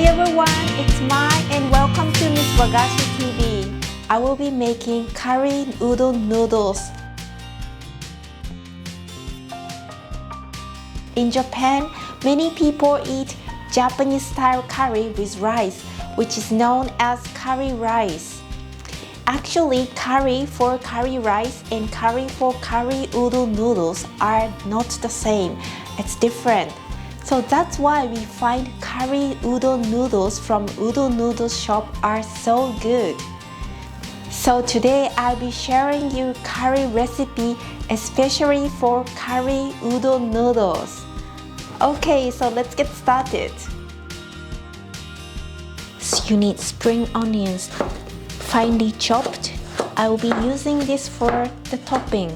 Hi everyone, it's Mai and welcome to Miss Wagashi TV. I will be making curry udon noodles. In Japan, many people eat Japanese style curry with rice, which is known as curry rice. Actually, curry for curry rice and curry for curry udon noodles are not the same. It's different. So that's why we find curry udon noodles from udon noodles shop are so good. So today I'll be sharing you curry recipe especially for curry udon noodles. Okay, so let's get started. So you need spring onions, finely chopped. I will be using this for the topping.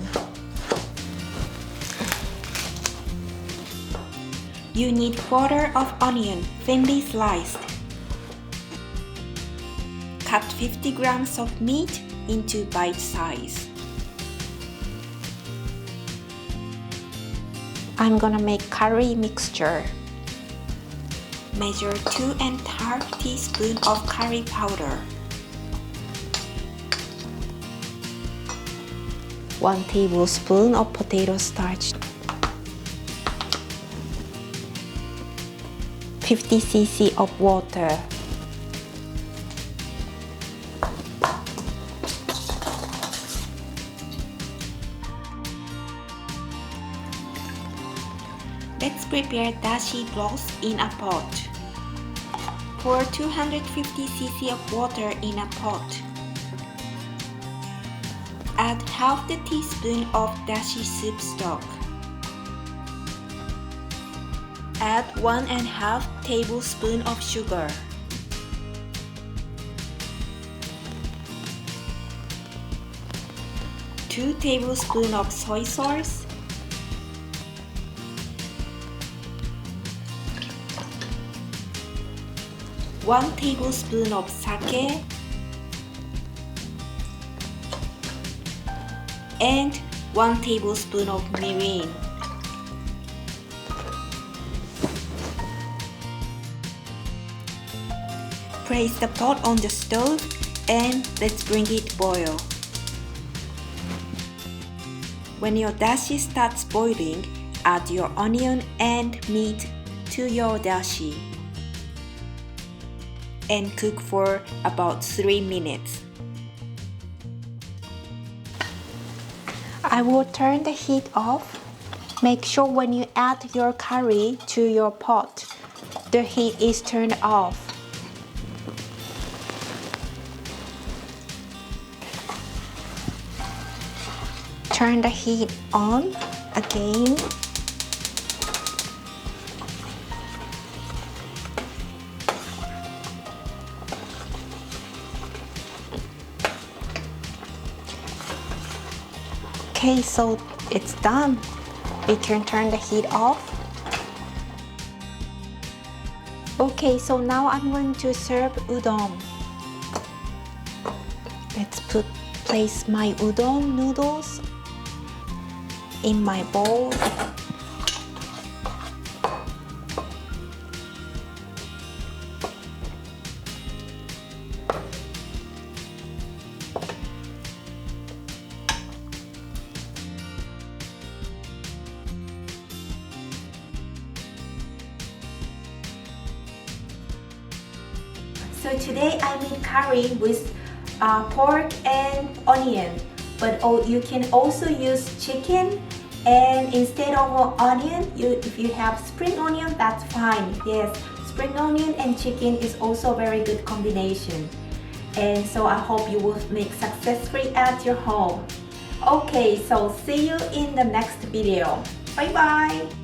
You need quarter of onion, thinly sliced. Cut 50 grams of meat into bite size. I'm gonna make curry mixture. Measure 2½ teaspoon of curry powder. 1 tablespoon of potato starch. 50 cc of water. Let's prepare dashi broth in a pot. Pour 250 cc of water in a pot. Add half the teaspoon of dashi soup stock. Add 1½ tablespoon of sugar. Two tablespoons of soy sauce. One tablespoon of sake. And 1 tablespoon of mirin. Place the pot on the stove and let's bring it boil. When your dashi starts boiling, add your onion and meat to your dashi and cook for about 3 minutes. I will turn the heat off. Make sure when you add your curry to your pot, the heat is turned off. Turn the heat on again. Okay, so it's done. We can turn the heat off. Okay, so now I'm going to serve udon. Let's place my udon noodles in my bowl. So today I made curry with pork and onion, but you can also use chicken, and instead of onion, if you have spring onion, that's fine. Yes, spring onion and chicken is also a very good combination. And so I hope you will make successfully at your home. Okay, so see you in the next video. Bye bye.